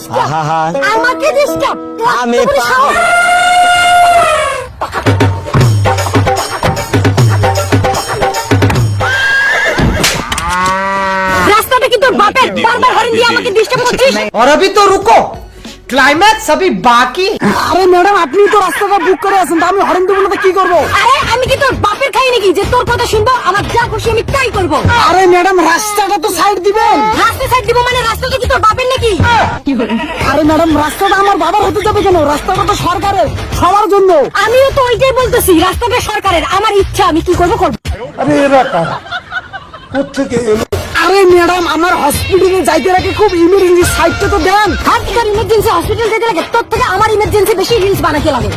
Disturb, আমাকে disturb. আমি রাস্তাটা কি তোর বাপের? বারবার হর্ন দিয়ে আমাকে ডিস্টার্ব করছিস। और अभी तो रुको, क्लाइमैक्स अभी बाकी। আরে ম্যাডাম, আপনি তো রাস্তাটা বুক করে আছেন, তো আমি হরেন দেবো না তো কি করবো? আরে আমি কি তোর বাপের খাই নাকি যে তোর কথা শুনবো? আমার যা খুশি আমি তাই করবো। আরে ম্যাডাম, রাস্তাটা তো সাইড দিবেন। রাস্তা সাইড দিব মানে রাস্তাটা কি তোর বাপের নাকি? আরে ম্যাডাম, রাস্তাটা আমার বাবার হতে যাবে কেন? রাস্তাটা তো সরকারের, সবার জন্য। আমিও তো ওইটাই বলতেছি, রাস্তাটা সরকারের, আমার ইচ্ছা আমি কি করবো করবো। আরে ম্যাডাম, আমার হসপিটালে যাইতে রাখে খুব ইমার্জেন্সি, সাইডটা তো দেন। হাত তোর ইমার্জেন্সি হসপিটাল যেতে লাগে, তোর থেকে আমার ইমার্জেন্সি বেশি রিলস বানাতে লাগে।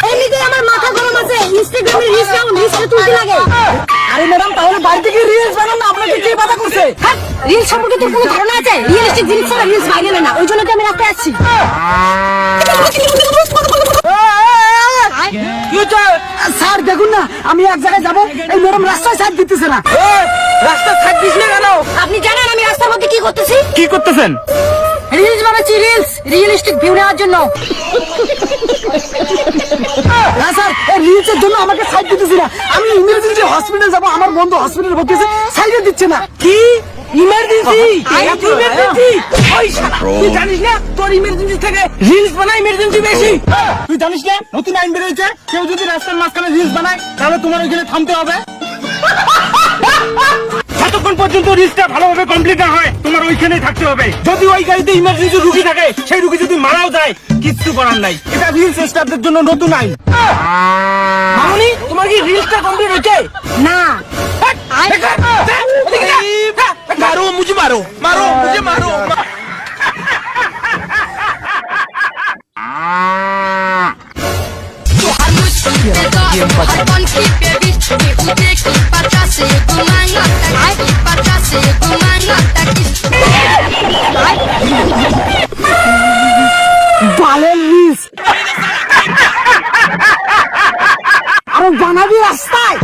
এমনিতে আমার মাথা গরম আছে, ইনস্টাগ্রামে রিলস ডাউন, রিলসটা তুলতে লাগে। আরে ম্যাডাম, তাহলে বাড়ি থেকে রিলস বানান না, আপনাকে কে বাধা করছে? হাত রিলস সম্পর্কে তোর কোনো ধারণা আছে? রিয়েলিস্টিক জিনিস ছাড়া রিলস ভাইরাল না, ওই জন্য তো আমি রাস্তায় আসছি। স্যার দেখুন না, আমি এক জায়গায় যাবো, এই ম্যাডাম রাস্তায় সাইড দিতেছে না। রাস্তা সাইড দিস না কেন? আপনি জানেন আমি রাস্তার মধ্যে কি করতেছি? কি করতেছেন? রিলস বানাচ্ছি, রিলস রিয়েলিস্টিক ভিউ নেওয়ার জন্য। না স্যার, এই রিলসের জন্য আমাকে সাইড দিতেছি না। আমি ইমার্জেন্সি হসপিটাল যাবো, আমার বন্ধু হসপিটালে ভর্তি আছে, সাইডে দিচ্ছে না। কি ইমার্জেন্সি? ইমার্জেন্সি? ওই শালা, তুই জানিস না তোর ইমার্জেন্সি থেকে রিলস বানাই ইমার্জেন্সি বেশি? তুই জানিস না নতুন আইন বেরিয়েছে, কেউ যদি রাস্তার মাঝখানে রিলস বানায় তাহলে তোমার ওইখানে থামতে হবে। যতক্ষণ পর্যন্ত রিলসটা ভালোভাবে কমপ্লিট না হয় তোমার ওইখানেই থাকতে হবে। যদি ওই গাড়িতে ইমার্জেন্সি রুগী থাকে, সেই রুগী যদি মারাও যায়, কিচ্ছু করার নাই। এটা রিলস স্টারদের জন্য নতুন আইন। মামুনি, তোমার কি রিলসটা কমপ্লিট হচ্ছে? না मारो मुझे, मारो मारो मुझे, मारो। বালের রিলস আরো বানাবি রাস্তায়।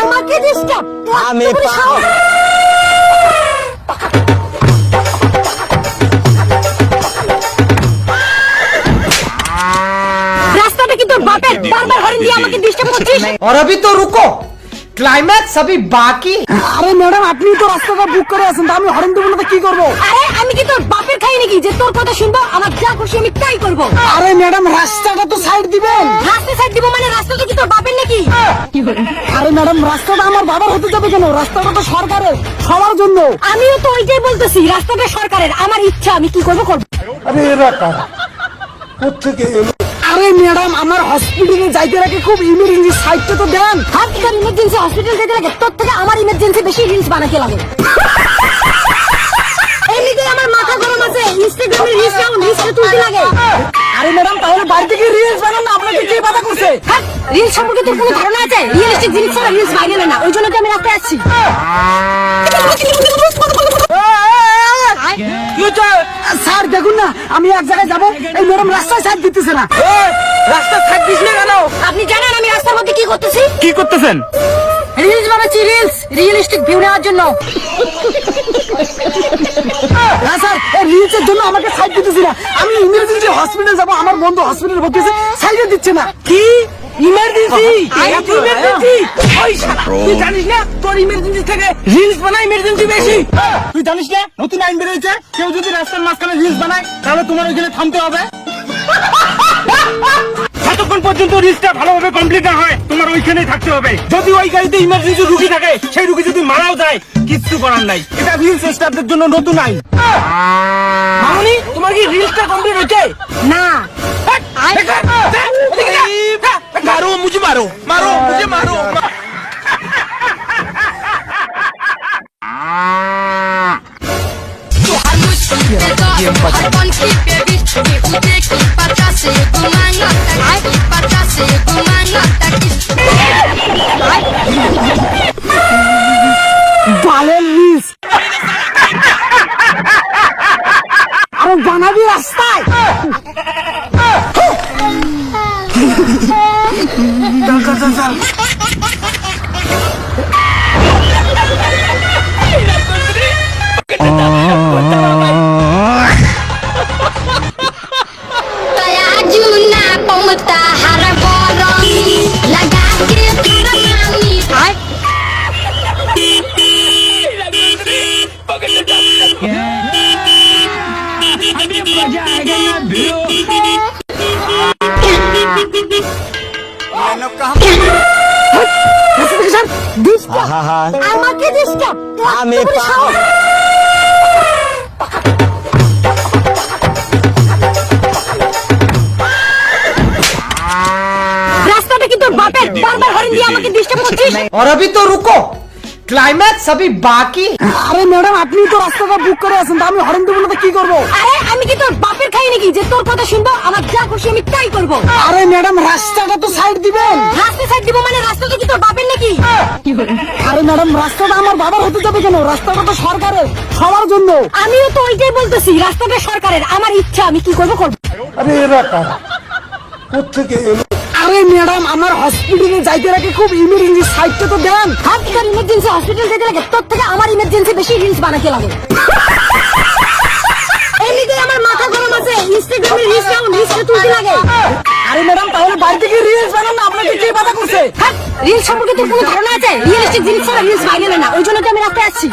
আমাকে ডিস্টার্ব, আমি রাস্তাটা কি তোর বাপের? বারবার হর্ন দিয়ে আমাকে ডিস্টার্ব করছিস। और अभी तो रुको, क्लाइमैक्स अभी बाकी। আরে ম্যাডাম, আপনি তো রাস্তাটা বুক করে আছেন, তো আমি হরেন দেবো না তো কি করবো? আরে আমি কি তোর বাপের খাই নাকি যে তোর কথা শুনবো? আমার যা খুশি আমি তাই করবো। আরে ম্যাডাম, রাস্তাটা তো সাইড দিবেন। রাস্তা সাইড দিব মানে রাস্তাটা কি তোর বাপের নাকি? আরে ম্যাডাম, রাস্তাটা আমার বাবার হতে যাবে কেন? রাস্তাটা তো সরকারের, সবার জন্য। আমিও তো ওইটাই বলতেছি, রাস্তাটা সরকারের, আমার ইচ্ছা আমি কি করবো করবো। আরে ম্যাডাম, আমার হসপিটালে যাইতে রাখে খুব ইমার্জেন্সি, সাইডটা তো দেন। হাত তোর ইমার্জেন্সি হসপিটাল যেতে লাগে, তোর থেকে আমার ইমার্জেন্সি বেশি রিলস বানাতে লাগে। এমনিতে আমার মাথা গরম আছে, ইনস্টাগ্রামে রিলস ডাউন, রিলসটা তুলতে লাগে। আরে ম্যাডাম, তাহলে বাড়ি থেকে রিলস বানান না, আপনাকে কে বাধা করছে? হাত রিলস সম্পর্কে তোর কোনো ধারণা আছে? রিয়েলিস্টিক জিনিস ছাড়া রিলস ভাইরাল না, ওই জন্য তো আমি রাস্তায় আসছি। স্যার দেখুন না, আমি এক জায়গায় যাবো, এই ম্যাডাম রাস্তায় সাইড দিতেছে না। রাস্তা সাইড দিস না কেন? আপনি জানেন আমি রাস্তার মধ্যে কি করতেছি? কি করতেছেন? রিলস বানাচ্ছি, রিলস রিয়েলিস্টিক ভিউ নেওয়ার জন্য। না স্যার, এই রিলসের জন্য আমাকে সাইড দিতেছি না। আমি ইমার্জেন্সি হসপিটাল যাবো, আমার বন্ধু হসপিটালে ভর্তি আছে, সাইডে দিচ্ছে না। কি ইমার্জেন্সি? ইমার্জেন্সি? ওই শালা, তুই জানিস না তোর ইমার্জেন্সি থেকে রিলস বানাই ইমার্জেন্সি বেশি? তুই জানিস না নতুন আইন বেরিয়েছে, কেউ যদি রাস্তার মাঝখানে রিলস বানায় তাহলে তোমার ওইখানে থামতে হবে। যতক্ষণ পর্যন্ত রিলসটা ভালোভাবে কমপ্লিট না হয় তোমার ওইখানেই থাকতে হবে। যদি ওই গাড়িতে ইমার্জেন্সি রুগী থাকে, সেই রুগী যদি মারাও যায়, কিচ্ছু করার নাই। এটা রিলস স্টারদের জন্য নতুন আইন। মামুনি, তোমার কি রিলসটা কমপ্লিট হচ্ছে? না মারো मारो मुझे मारो मारो मुझे मारो বালের লিস আরো বানাবি রাস্তায় চল চল চল চল Kaya Juna pemuta harap borong laga kita nami. Ay. আমাকে ডিস্টার্ব আমি রাস্তাটা কি তোর বাপের বারবার হর্ন দিয়ে আমাকে ডিস্টার্ব করছিস और अभी तो रुको क्लाइमैक्स अभी बाकी আরে ম্যাডাম আপনি তো রাস্তাটা বুক করে আছেন তো আমি হরেন দেবো না তো কি করবো আরে আমি কি তোর বাপের খাই নাকি যে তোর কথা শুনবো আমার যা খুশি আমি তাই করবো আরে ম্যাডাম রাস্তাটা তো সাইড দিবেন রাস্তা সাইড দিব মানে রাস্তাটা কি তোর বাপের নাকি আরে ম্যাডাম রাস্তাটা আমার বাবার হতে যাবে কেন রাস্তাটা তো সরকারের সবার জন্য আমিও তো ওইটাই বলতেছি রাস্তাটা সরকারের আমার ইচ্ছা আমি কি করবো করবো আরে ম্যাডাম আমার হসপিটালে যাইতে লাগে খুব ইমার্জেন্সি সাইডটা তো দেন হাত তোর ইমার্জেন্সি হসপিটাল যেতে লাগে তোর থেকে আমার ইমার্জেন্সি বেশি রিলস বানাতে লাগে এমনিতে আমার মাথা গরম আছে ইনস্টাগ্রামে রিলস ডাউন রিলস তুলতে লাগে আরে ম্যাডাম তাহলে বাড়িতে গিয়ে রিলস বানান না আপনাকে কে বাধা করছে হাত রিলস সম্পর্কে তোর কোনো ধারণা আছে রিয়েলিস্টিক জিনিস ছাড়া রিলস ভাইরাল না ওই জন্য তো আমি রাস্তায় আসছি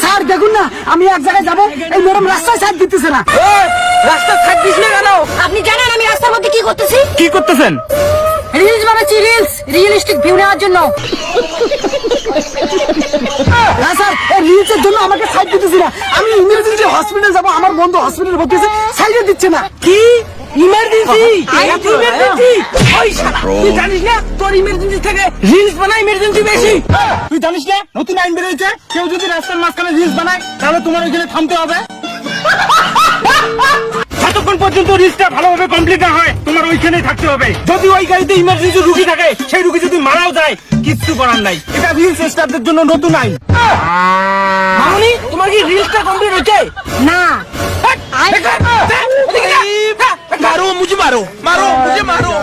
স্যার দেখুন না আমি এক জায়গায় যাবো এই ম্যাডাম রাস্তায় সাইড দিতেছে না रास्ता साइड दिस में गाना আপনি জানেন আমি রাস্তার মধ্যে কি করতেছি কি করতেছেন রিলস বানাচ্ছি রিলস রিয়েলিস্টিক ভিউ নেওয়ার জন্য না স্যার এই রিলসের জন্য আমাকে সাইড দিতেছি না আমি ইমার্জেন্সি হসপিটাল যাবো আমার বন্ধু হসপিটালে ভর্তি আছে সাইডে দিচ্ছে না কি ইমার্জেন্সি ইমার্জেন্সি ওই শালা তুই জানিস না তোর ইমার্জেন্সি থেকে রিলস বানা ইমার্জেন্সি বেশি তুই জানিস না নতুন আইন বেরিয়েছে কেউ যদি রাস্তার মাঝখানে রিলস বানায় তাহলে তোমার ওইখানে থামতে হবে যতক্ষণ পর্যন্ত রিলসটা ভালোভাবে কমপ্লিট না হয় তোমার ওইখানেই থাকতে হবে যদি ওই গাড়িতে ইমার্জেন্সি রুগী থাকে সেই রুগী যদি মারাও যায় কিচ্ছু করার নাই এটা রিলস স্টারদের জন্য নতুন আইন মামুনি তোমার কি রিলসটা কমপ্লিট হচ্ছে না मारो मुझे मारो मारो मुझे मारो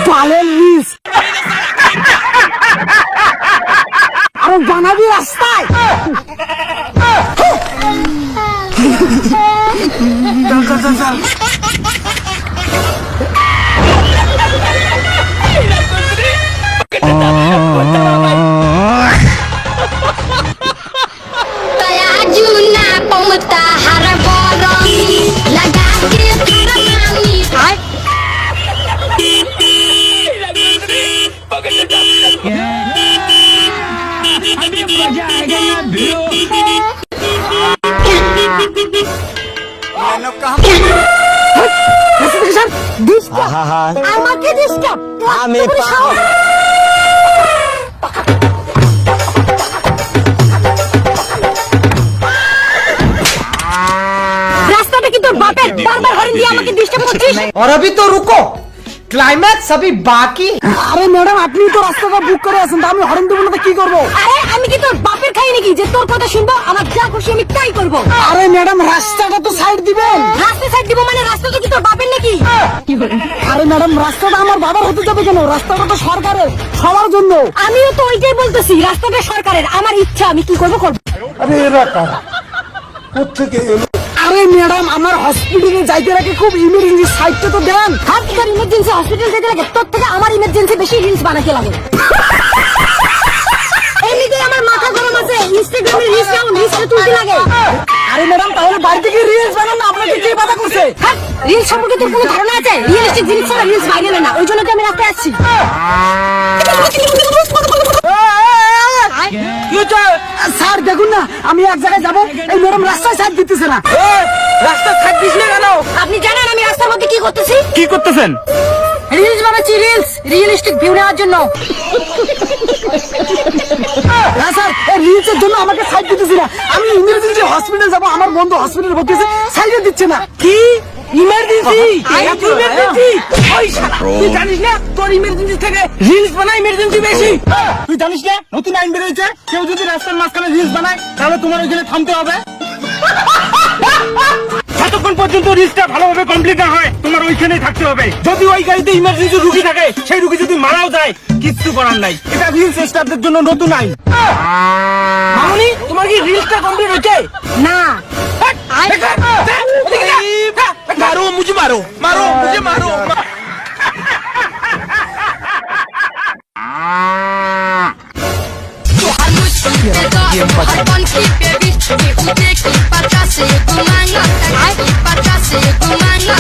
বালের লিস আরো বানাবি রাস্তায় চল চল চল চল Kaya Juna pemuta harap borong laga kita nami. Ay. আমাকে ডিস্টার্ব আমি রাস্তাটা কি তোর বাপের বারবার হর্ন দিয়ে আমাকে ডিস্টার্ব করছিস और अभी तो रुको क्लाइमैक्स अभी बाकी আরে ম্যাডাম আপনি তো রাস্তাটা বুক করে আছেন তো আমি হরেন দেবো না তো কি করবো আরে আমি কি তোর বাপের খাই নাকি যে তোর কথা শুনবো আমার যা খুশি আমি তাই করবো আরে ম্যাডাম রাস্তাটা তো সাইড দিবেন রাস্তা সাইড দিব মানে রাস্তাটা কি তোর বাপের নাকি আরে ম্যাডাম রাস্তাটা আমার বাবার হতে যাবে কেন রাস্তাটা তো সরকারের সবার জন্য আমিও তো ওইটাই বলতেছি রাস্তাটা সরকারের আমার ইচ্ছা আমি কি করবো করবো আরে ম্যাডাম আমার হসপিটালে যাইতে লাগে খুব ইমার্জেন্সি সাইডটা তো দেন হাত তোর ইমার্জেন্সি হসপিটাল যেতে লাগে তোর থেকে আমার ইমার্জেন্সি বেশি রিলস বানাতে লাগে এমনিতে আমার মাথা গরম আছে ইনস্টাগ্রামে রিলস ডাউন রিলস তুলতে লাগে আরে ম্যাডাম তাহলে বাড়ি থেকে রিলস বানান না, আপনাকে কে বাধা করছে? রিলস সম্পর্কে তোর কোনো ধারণা আছে? রিয়েলিস্টিক জিনিস ছাড়া রিলস ভাইরাল হয় না, ওই জন্য তো আমি রাস্তায় আসছি। কি হচ্ছে? স্যার দেখুন না, আমি এক জায়গায় যাবো, এই ম্যাডাম রাস্তায় সাইড দিতেছে না। রাস্তা ছাড় দিস না কেন? আপনি জানেন আমি রাস্তার মধ্যে কি করতেছি? কি করতেছেন? রিলস বানাচ্ছি, রিলস রিয়েলিস্টিক ভিউ নেওয়ার জন্য। না স্যার, এই রিলসের জন্য আমাকে সাইড দিতেছি না। আমি ইমার্জেন্সি হসপিটাল যাবো, আমার বন্ধু হসপিটালে ভর্তি আছে, সাইডে দিচ্ছে না। কি ইমার্জেন্সি? এত ইমার্জেন্সি? ওই শালা, তুই জানিস না তোর ইমার্জেন্সি থেকে রিলস বানাই ইমার্জেন্সি বেশি। তুই জানিস না নতুন আইন বেরোয়েছে, কেউ যদি রাস্তার মাঝখানে রিলস বানায় তাহলে তোমার ওইখানে থামতে হবে। যতক্ষণ পর্যন্ত রিলসটা ভালোভাবে কমপ্লিট না হয় তোমার ওইখানেই থাকতে হবে। যদি ওই গাড়িতে ইমার্জেন্সি রুগী থাকে, সেই রুগী যদি মারাও যায়, কিচ্ছু করার নাই। এটা রিলস স্টারদের জন্য নতুন আইন। মামনি, তোমার কি রিলসটা কমপ্লিট হচ্ছে? না मारो मुझे मारो मारो मुझे मारो Harbon ki baby, ki ude ki patrasi, kumanga, ki patrasi, kumanga.